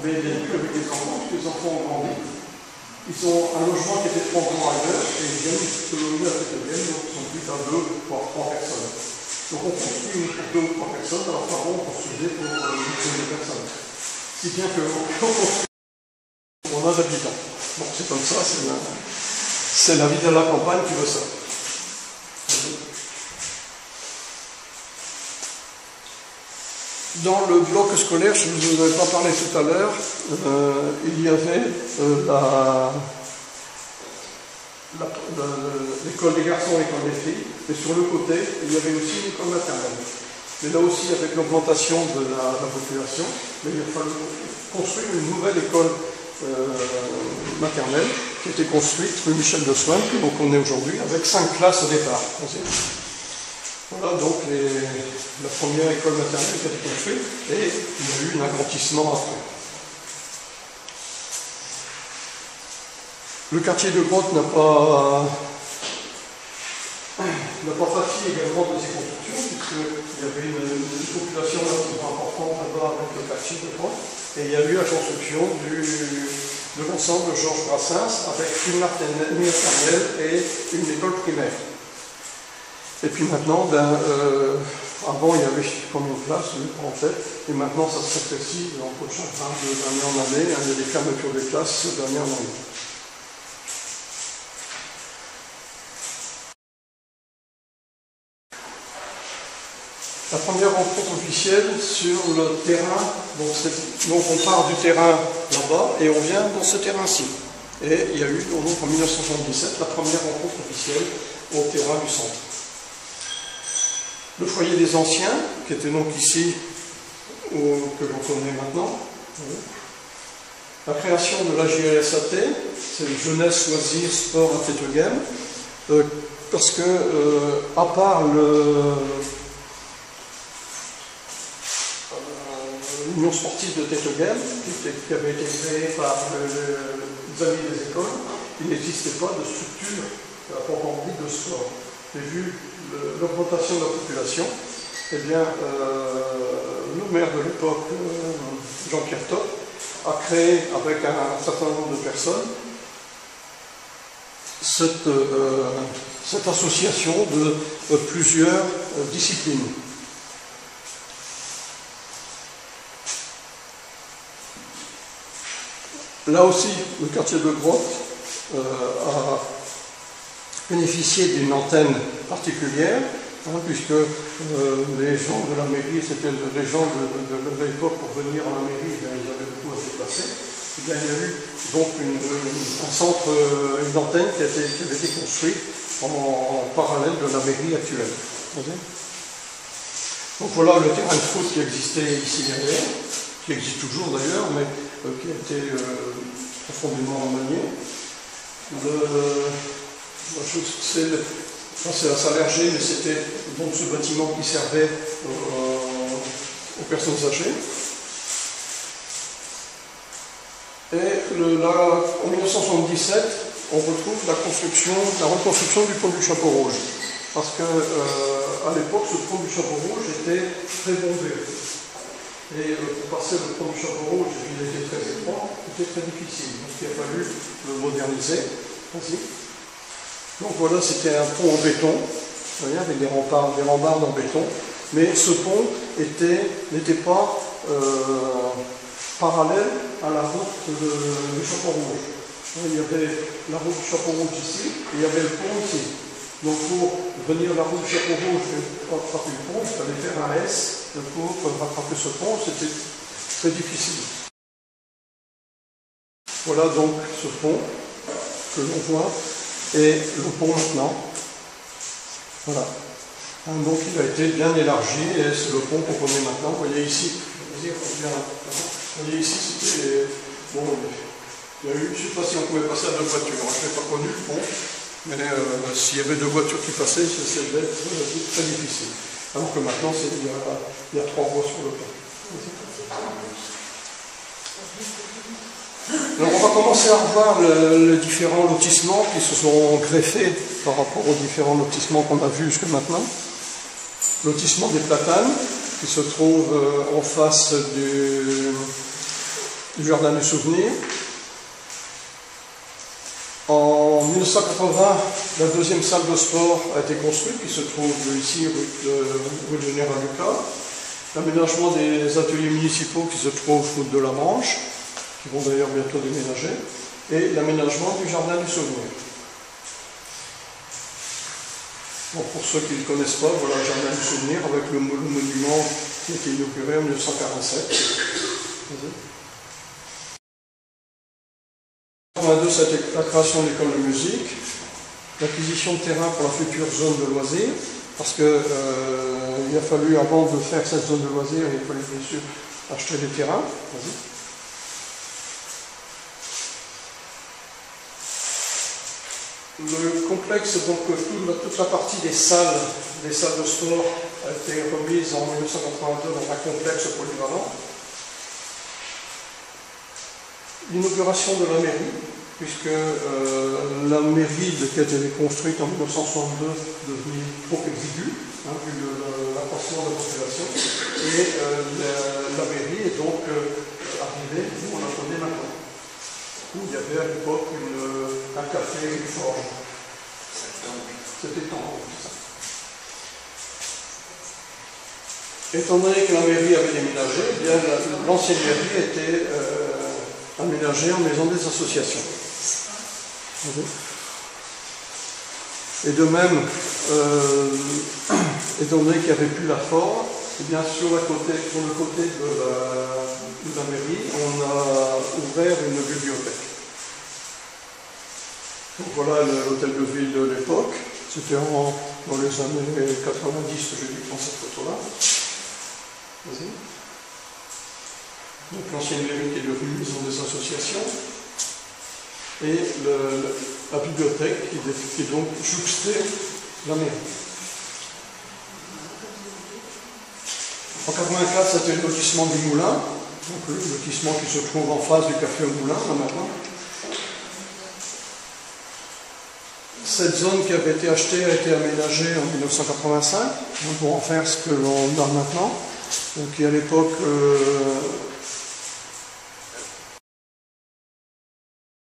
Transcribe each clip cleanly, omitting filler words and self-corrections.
bien, il vient plus avec les enfants, parce que les enfants ont grandi. Ils ont un logement qui était trop grand ailleurs, et ils viennent se loger à cette vienne, donc ils sont plus à 2 voire 3 personnes. Donc on construit pour 2 ou 3 personnes, alors par contre on construisait pour une dizaine de personnes. Si bien que quand on construit, on a d'habitants. Bon, c'est comme ça, c'est la vie de la campagne qui veut ça. Dans le bloc scolaire, je ne vous en avais pas parlé tout à l'heure, il y avait l'école des garçons et l'école des filles, et sur le côté, il y avait aussi l'école maternelle. Mais là aussi, avec l'augmentation de la population, il a fallu construire une nouvelle école maternelle qui a été construite rue Michel de Soins, donc on est aujourd'hui avec 5 classes au départ. Voilà donc la première école maternelle qui a été construite et il y a eu un agrandissement après. Le quartier de Grotte n'a pas pâti également de ces constructions puisqu'il y avait une population relativement importante là-bas avec le quartier de Grotte et il y a eu la construction de l'ensemble Georges Brassens avec une maternelle et une école primaire. Et puis maintenant, avant il y avait combien de classes, en fait, et maintenant ça se rétrécit en prochain train de d'année en année, il y a des fermetures des classes d'année en année. La première rencontre officielle sur le terrain, donc on part du terrain là-bas et on vient dans ce terrain-ci. Et il y a eu donc en 1977 la première rencontre officielle au terrain du centre. Le foyer des anciens, qui était donc ici, que l'on connaît maintenant. La création de la JLSAT, c'est Jeunesse, Loisirs, Sport, Athlétisme Game, parce que, à part l'Union sportive de Tétogame, qui avait été créée par les amis des écoles, il n'existait pas de structure à proprement dit de sport. Et vu l'augmentation de la population, eh bien, le maire de l'époque, Jean-Pierre Top, a créé avec un certain nombre de personnes cette association de plusieurs disciplines. Là aussi, le quartier de Grotte a bénéficié d'une antenne particulière, puisque les gens de la mairie, c'était les gens de l'époque pour venir à la mairie, ils avaient beaucoup à se déplacer. Il y a eu donc un centre, une antenne qui avait été construite en parallèle de la mairie actuelle. Donc voilà le terrain de foot qui existait ici derrière, qui existe toujours d'ailleurs, mais qui a été profondément remanié. C'est à Saint-Verger, mais c'était donc ce bâtiment qui servait aux personnes âgées. Et en 1977, on retrouve la reconstruction du pont du Chapeau Rouge. Parce que à l'époque, ce pont du Chapeau Rouge était très bombé. Et pour passer le pont du Chapeau Rouge, il était très étroit, c'était très difficile. Donc il a fallu le moderniser. Donc voilà, c'était un pont en béton, vous voyez, avec des rambardes en béton. Mais ce pont n'était pas parallèle à la route du Chapeau Rouge. Il y avait la route du Chapeau Rouge ici, et il y avait le pont ici. Donc pour venir la route du Chapeau Rouge et rattraper le pont, il fallait faire un S pour rattraper ce pont, c'était très difficile. Voilà donc ce pont que l'on voit, et le pont maintenant. Voilà. Donc il a été bien élargi, et c'est le pont qu'on connaît maintenant. Vous voyez ici, c'était... Bon, il y a eu, je ne sais pas si on pouvait passer à 2 voitures, je n'ai pas connu le pont. Mais s'il y avait 2 voitures qui passaient, ça devait être très difficile. Alors que maintenant, il y a 3 voies sur le pont. Alors on va commencer à revoir les différents lotissements qui se sont greffés par rapport aux différents lotissements qu'on a vus jusque maintenant. Lotissement des Platanes, qui se trouve en face du jardin du souvenir. En 1980, la deuxième salle de sport a été construite, qui se trouve ici, rue de Général Lucas. L'aménagement des ateliers municipaux qui se trouvent route de la Manche, qui vont d'ailleurs bientôt déménager, et l'aménagement du jardin du souvenir. Bon, pour ceux qui ne le connaissent pas, voilà le jardin du souvenir avec le monument qui a été inauguré en 1947. En 1982, c'était la création de l'école de musique, l'acquisition de terrain pour la future zone de loisirs, parce qu'il a fallu, avant de faire cette zone de loisirs, il fallait bien sûr acheter des terrains. Le complexe, donc toute la partie des salles de sport a été remise en 1982 dans un complexe polyvalent. L'inauguration de la mairie, puisque la mairie qui a été construite en 1962 devenue trop exiguë, vu l'accroissement de la population, et la mairie est donc arrivée où on la connaît maintenant, où il y avait à l'époque un café et une forge. C'était temps. Étant donné que la mairie avait déménagé, eh bien l'ancienne mairie était aménagée en maison des associations. Et de même, étant donné qu'il n'y avait plus la forge, eh bien sur le côté de la mairie, on a ouvert une bibliothèque. Donc voilà l'hôtel de ville de l'époque. C'était dans les années 90 que j'ai dû prendre cette photo-là. Vas-y. Donc l'ancienne mairie qui est devenue maison des associations. Et la bibliothèque qui est donc jouxtée la mairie. En 1984, c'était le lotissement du Moulin, donc le lotissement qui se trouve en face du café au Moulin, là maintenant. Cette zone qui avait été achetée a été aménagée en 1985, pour en faire ce que l'on a maintenant. Donc il y a à l'époque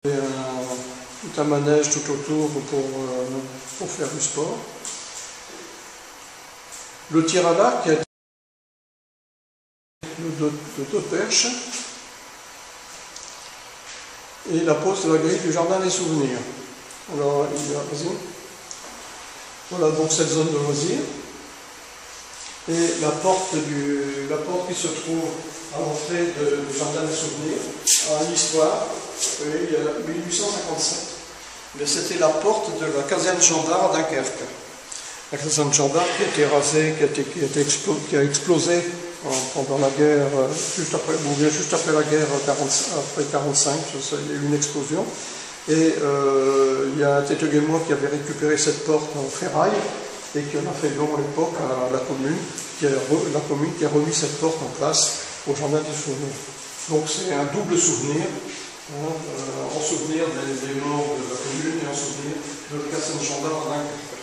tout un manège tout autour pour faire du sport. Le tir à l'arc qui a été de deux perches et la pose de la grille du jardin des souvenirs. Alors, voilà donc cette zone de loisirs. Et la porte qui se trouve à l'entrée du jardin des souvenirs a une histoire, il y a 1857. Mais c'était la porte de la caserne gendarme à Dunkerque. La caserne gendarme qui a été rasée, qui a explosé pendant la guerre, juste après la guerre, après 1945, il y a eu une explosion. Et il y a un Téteguémois qui avait récupéré cette porte en ferraille et qui en a fait don à l'époque à la commune, qui a remis cette porte en place au jardin des souvenirs. Donc c'est un double souvenir, en souvenir des morts de la commune et en souvenir de la caserne gendarme à Dunkerque.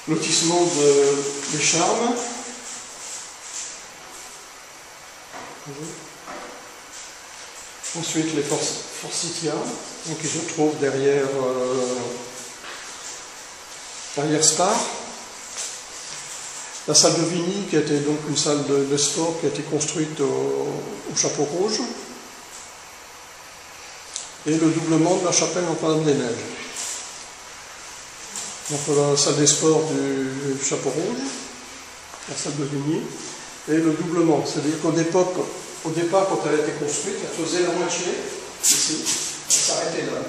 Lotissement des Charmes. Ensuite, les Forsythia, qui se trouvent derrière Spar. La salle de Vigny, qui était donc une salle de sport qui a été construite au Chapeau Rouge. Et le doublement de la chapelle Notre-Dame-des-Neiges. Donc la salle des sports du Chapeau Rouge, la salle de Vigny, et le doublement. C'est-à-dire qu'au départ, quand elle a été construite, elle faisait la moitié, ici, elle s'arrêtait là.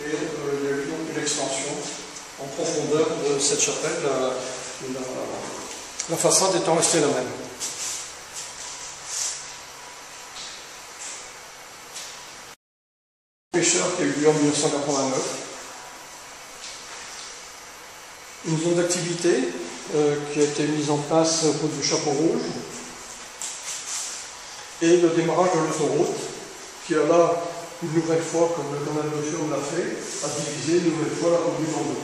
Et il y a eu donc une extension en profondeur de cette chapelle, la façade étant restée la même. Pêcheur qui a eu lieu en 1989. Une zone d'activité qui a été mise en place au côté du Chapeau Rouge. Et le démarrage de l'autoroute, qui a là, une nouvelle fois, comme le canal de Fiume l'a fait, a divisé une nouvelle fois la commune en deux.